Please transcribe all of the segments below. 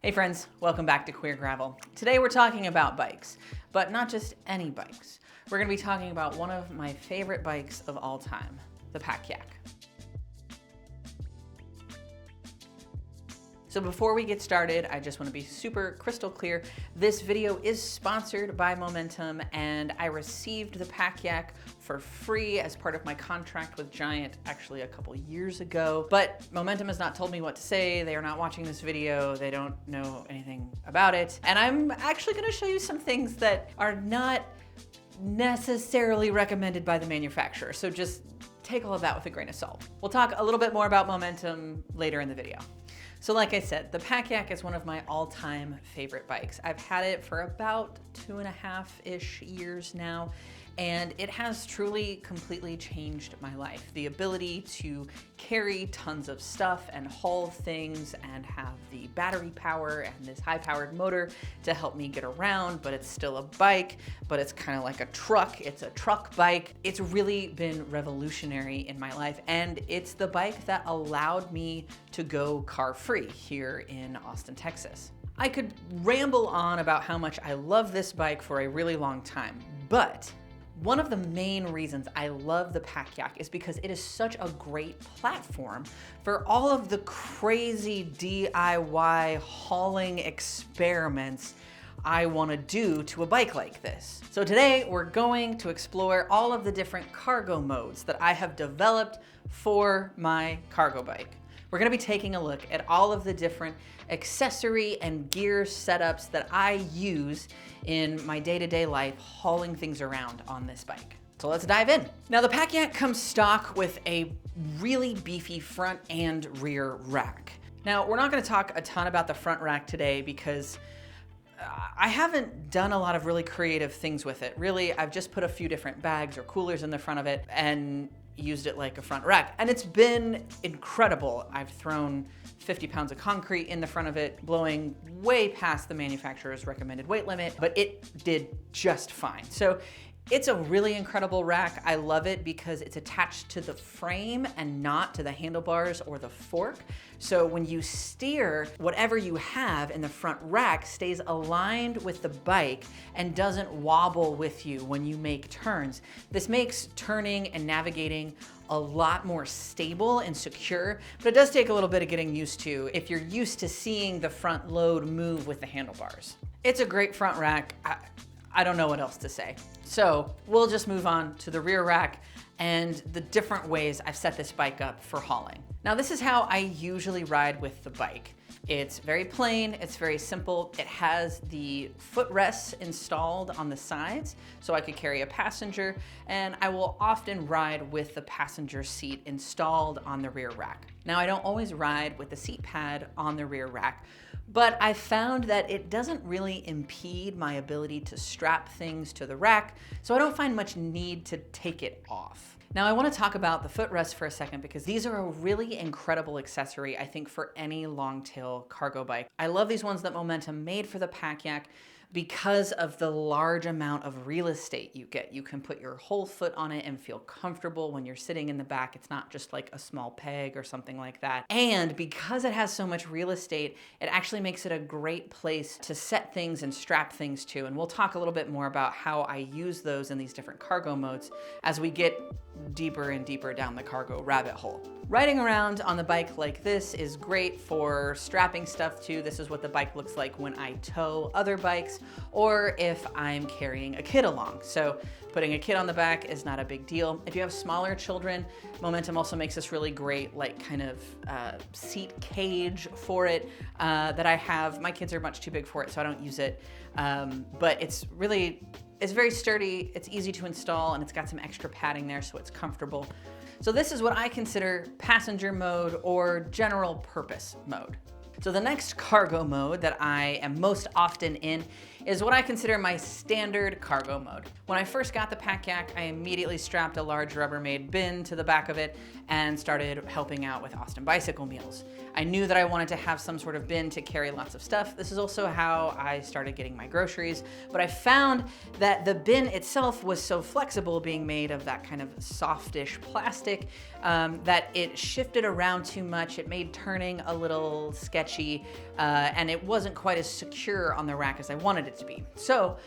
Hey friends, welcome back to Queer Gravel. Today we're talking about bikes, but not just any bikes. We're going to be talking about one of my favorite bikes of all time, the Pak Yak. So before we get started, I just want to be super crystal clear. This video is sponsored by Momentum, and I received the Pak Yak for free as part of my contract with Giant actually a couple years ago. But Momentum has not told me what to say. They are not watching this video. They don't know anything about it. And I'm actually going to show you some things that are not necessarily recommended by the manufacturer. So just take all of that with a grain of salt. We'll talk a little bit more about Momentum later in the video. So like I said, the Pak Yak is one of my all-time favorite bikes. I've had it for about 2.5-ish years now, and it has truly completely changed my life. The ability to carry tons of stuff and haul things and have the battery power and this high-powered motor to help me get around, but it's still a bike, but it's kind of like a truck. It's a truck bike. It's really been revolutionary in my life, and it's the bike that allowed me to go car-free here in Austin, Texas. I could ramble on about how much I love this bike for a really long time, but one of the main reasons I love the Pak Yak is because it is such a great platform for all of the crazy DIY hauling experiments I want to do to a bike like this. So today we're going to explore all of the different cargo modes that I have developed for my cargo bike. We're going to be taking a look at all of the different accessory and gear setups that I use in my day-to-day life hauling things around on this bike. So let's dive in. Now the Pak Yak comes stock with a really beefy front and rear rack. Now we're not going to talk a ton about the front rack today because I haven't done a lot of really creative things with it. Really, I've just put a few different bags or coolers in the front of it and used it like a front rack. And it's been incredible. I've thrown 50 pounds of concrete in the front of it, blowing way past the manufacturer's recommended weight limit, but it did just fine. So it's a really incredible rack. I love it because it's attached to the frame and not to the handlebars or the fork. So when you steer, whatever you have in the front rack stays aligned with the bike and doesn't wobble with you when you make turns. This makes turning and navigating a lot more stable and secure, but it does take a little bit of getting used to if you're used to seeing the front load move with the handlebars. It's a great front rack. I don't know what else to say. So we'll just move on to the rear rack and the different ways I've set this bike up for hauling. Now this is how I usually ride with the bike. It's very plain, it's very simple. It has the footrests installed on the sides so I could carry a passenger, and I will often ride with the passenger seat installed on the rear rack. Now I don't always ride with the seat pad on the rear rack, but I found that it doesn't really impede my ability to strap things to the rack, so I don't find much need to take it off. Now I want to talk about the footrest for a second because these are a really incredible accessory, I think, for any long-tail cargo bike. I love these ones that Momentum made for the Pak Yak because of the large amount of real estate you get. You can put your whole foot on it and feel comfortable when you're sitting in the back. It's not just like a small peg or something like that. And because it has so much real estate, it actually makes it a great place to set things and strap things to. And we'll talk a little bit more about how I use those in these different cargo modes as we get deeper and deeper down the cargo rabbit hole. Riding around on the bike like this is great for strapping stuff to. This is what the bike looks like when I tow other bikes or if I'm carrying a kid along. So putting a kid on the back is not a big deal. If you have smaller children, Momentum also makes this really great like kind of seat cage for it that I have. My kids are much too big for it, so I don't use it. But it's very sturdy, it's easy to install, and it's got some extra padding there so it's comfortable. So this is what I consider passenger mode or general purpose mode. So the next cargo mode that I am most often in is what I consider my standard cargo mode. When I first got the Pak Yak, I immediately strapped a large Rubbermaid bin to the back of it and started helping out with Austin Bicycle Meals. I knew that I wanted to have some sort of bin to carry lots of stuff. This is also how I started getting my groceries, but I found that the bin itself was so flexible, being made of that kind of softish plastic, that it shifted around too much. It made turning a little sketchy. and it wasn't quite as secure on the rack as I wanted it to be. So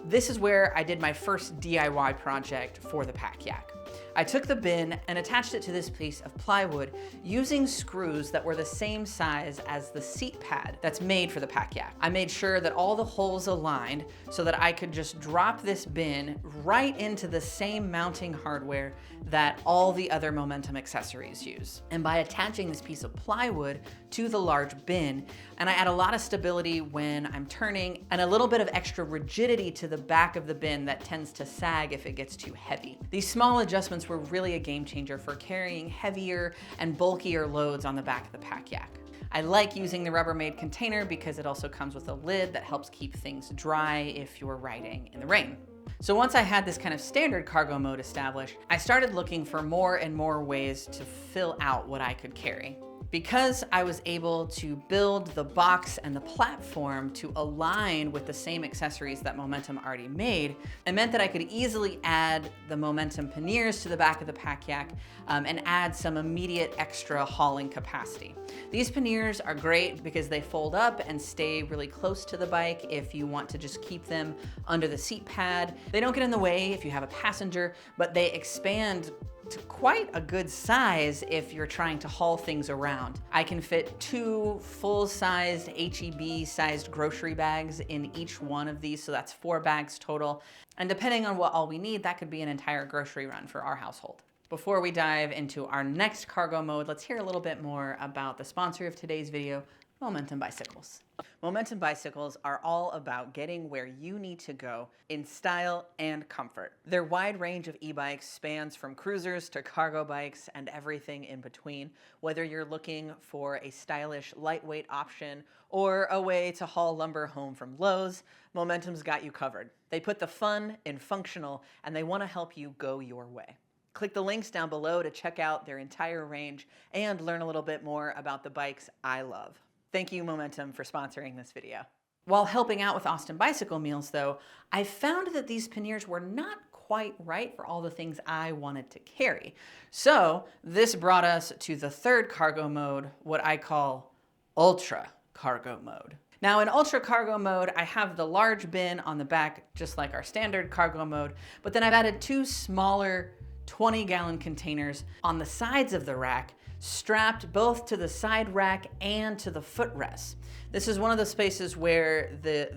this is where I did my first DIY project for the Pak Yak. I took the bin and attached it to this piece of plywood using screws that were the same size as the seat pad that's made for the Pak Yak. I made sure that all the holes aligned so that I could just drop this bin right into the same mounting hardware that all the other Momentum accessories use. And by attaching this piece of plywood to the large bin, and I add a lot of stability when I'm turning and a little bit of extra rigidity to the back of the bin that tends to sag if it gets too heavy. These small adjustments were really a game changer for carrying heavier and bulkier loads on the back of the Pak Yak. I like using the Rubbermaid container because it also comes with a lid that helps keep things dry if you're riding in the rain. So once I had this kind of standard cargo mode established, I started looking for more and more ways to fill out what I could carry. Because I was able to build the box and the platform to align with the same accessories that Momentum already made, it meant that I could easily add the Momentum panniers to the back of the Pak Yak and add some immediate extra hauling capacity. These panniers are great because they fold up and stay really close to the bike if you want to just keep them under the seat pad. They don't get in the way if you have a passenger, but they expand to quite a good size if you're trying to haul things around. I can fit 2 full-sized HEB sized grocery bags in each one of these, so that's 4 bags total. And depending on what all we need, that could be an entire grocery run for our household. Before we dive into our next cargo mode, let's hear a little bit more about the sponsor of today's video, Momentum Bicycles. Momentum bicycles are all about getting where you need to go in style and comfort. Their wide range of e-bikes spans from cruisers to cargo bikes and everything in between. Whether you're looking for a stylish, lightweight option or a way to haul lumber home from Lowe's, Momentum's got you covered. They put the fun in functional, and they want to help you go your way. Click the links down below to check out their entire range and learn a little bit more about the bikes I love. Thank you, Momentum, for sponsoring this video. While helping out with Austin Bicycle Meals, though, I found that these panniers were not quite right for all the things I wanted to carry. So this brought us to the third cargo mode, what I call ultra cargo mode. Now in ultra cargo mode, I have the large bin on the back, just like our standard cargo mode, but then I've added 2 smaller 20-gallon containers on the sides of the rack, strapped both to the side rack and to the footrest. This is one of the spaces where the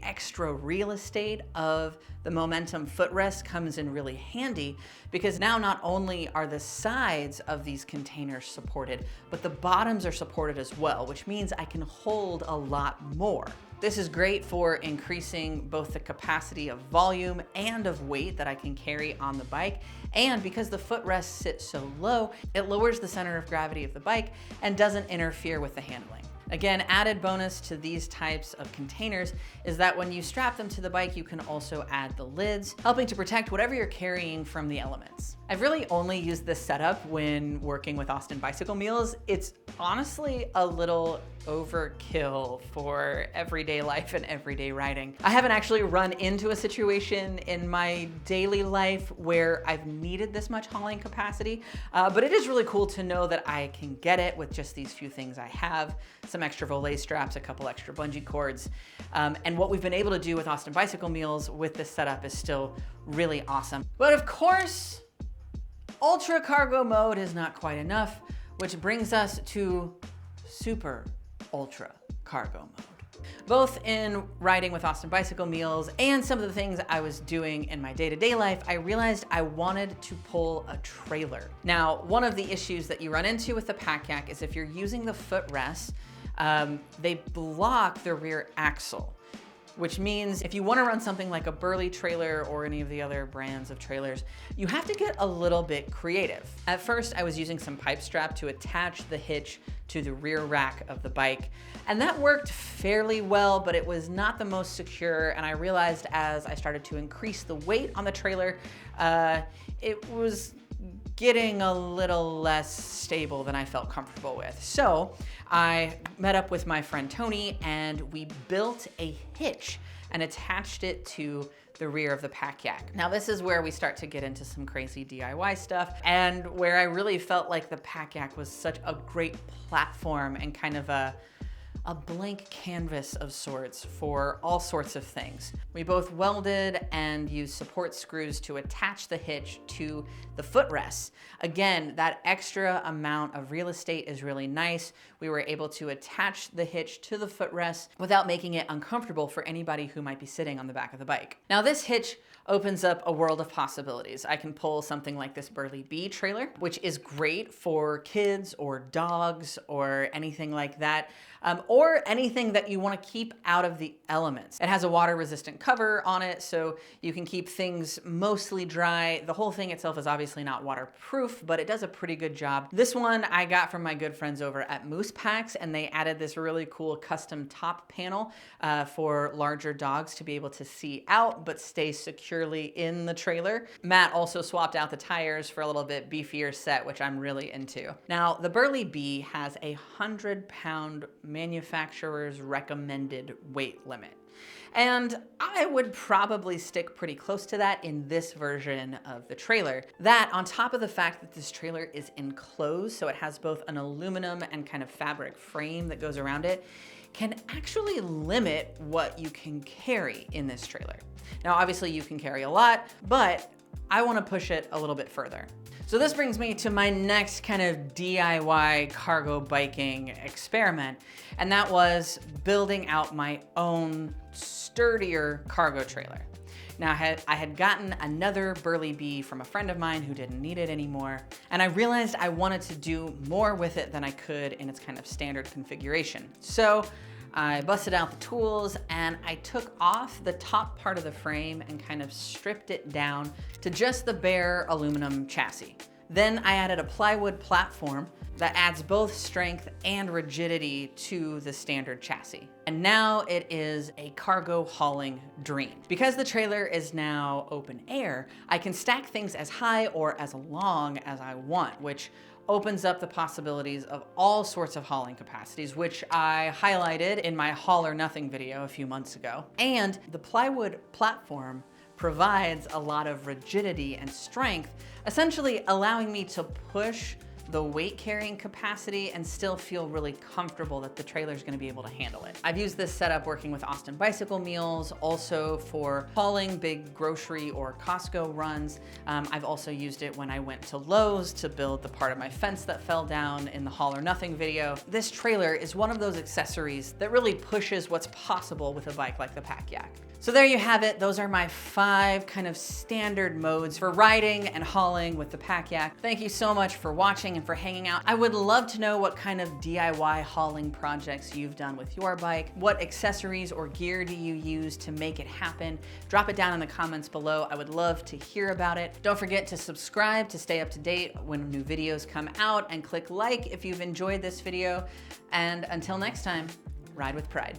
extra real estate of the Momentum footrest comes in really handy, because now not only are the sides of these containers supported, but the bottoms are supported as well, which means I can hold a lot more. This is great for increasing both the capacity of volume and of weight that I can carry on the bike. And because the footrests sit so low, it lowers the center of gravity of the bike and doesn't interfere with the handling. Again, added bonus to these types of containers is that when you strap them to the bike, you can also add the lids, helping to protect whatever you're carrying from the elements. I've really only used this setup when working with Austin Bicycle Meals. It's honestly a little overkill for everyday life and everyday riding. I haven't actually run into a situation in my daily life where I've needed this much hauling capacity, but it is really cool to know that I can get it with just these few things I have. Some extra volet straps, a couple extra bungee cords. And what we've been able to do with Austin Bicycle Meals with this setup is still really awesome. But of course, ultra cargo mode is not quite enough, which brings us to super ultra cargo mode. Both in riding with Austin Bicycle Meals and some of the things I was doing in my day-to-day life, I realized I wanted to pull a trailer. Now, one of the issues that you run into with the Pak Yak is if you're using the footrests, they block the rear axle, which means if you want to run something like a Burley trailer or any of the other brands of trailers, you have to get a little bit creative. At first, I was using some pipe strap to attach the hitch to the rear rack of the bike, and that worked fairly well, but it was not the most secure, and I realized as I started to increase the weight on the trailer, it was getting a little less stable than I felt comfortable with. So I met up with my friend Tony and we built a hitch and attached it to the rear of the Pak Yak. Now this is where we start to get into some crazy DIY stuff and where I really felt like the Pak Yak was such a great platform and kind of a a blank canvas of sorts for all sorts of things. We both welded and used support screws to attach the hitch to the footrests. Again, that extra amount of real estate is really nice. We were able to attach the hitch to the footrest without making it uncomfortable for anybody who might be sitting on the back of the bike. Now this hitch opens up a world of possibilities. I can pull something like this Burly Bee trailer, which is great for kids or dogs or anything like that, or anything that you want to keep out of the elements. It has a water resistant cover on it, so you can keep things mostly dry. The whole thing itself is obviously not waterproof, but it does a pretty good job. This one I got from my good friends over at Much Packs, and they added this really cool custom top panel for larger dogs to be able to see out but stay securely in the trailer. Matt also swapped out the tires for a little bit beefier set, which I'm really into. Now, the Burly Bee has a 100-pound manufacturer's recommended weight limit. And I would probably stick pretty close to that in this version of the trailer. That, on top of the fact that this trailer is enclosed, so it has both an aluminum and kind of fabric frame that goes around it, can actually limit what you can carry in this trailer. Now, obviously you can carry a lot, but I want to push it a little bit further. So this brings me to my next kind of DIY cargo biking experiment, and that was building out my own sturdier cargo trailer. Now, I had gotten another Burly Bee from a friend of mine who didn't need it anymore, and I realized I wanted to do more with it than I could in its kind of standard configuration. So I busted out the tools and I took off the top part of the frame and kind of stripped it down to just the bare aluminum chassis. Then I added a plywood platform that adds both strength and rigidity to the standard chassis. And now it is a cargo hauling dream. Because the trailer is now open air, I can stack things as high or as long as I want, which opens up the possibilities of all sorts of hauling capacities, which I highlighted in my Haul or Nothing video a few months ago. And the plywood platform provides a lot of rigidity and strength, essentially allowing me to push the weight carrying capacity and still feel really comfortable that the trailer is going to be able to handle it. I've used this setup working with Austin Bicycle Meals, also for hauling big grocery or Costco runs. I've also used it when I went to Lowe's to build the part of my fence that fell down in the Haul or Nothing video. This trailer is one of those accessories that really pushes what's possible with a bike like the Pak Yak. So there you have it. Those are my 5 kind of standard modes for riding and hauling with the Pak Yak. Thank you so much for watching and for hanging out. I would love to know what kind of DIY hauling projects you've done with your bike. What accessories or gear do you use to make it happen? Drop it down in the comments below. I would love to hear about it. Don't forget to subscribe to stay up to date when new videos come out, and click like if you've enjoyed this video. And until next time, ride with pride.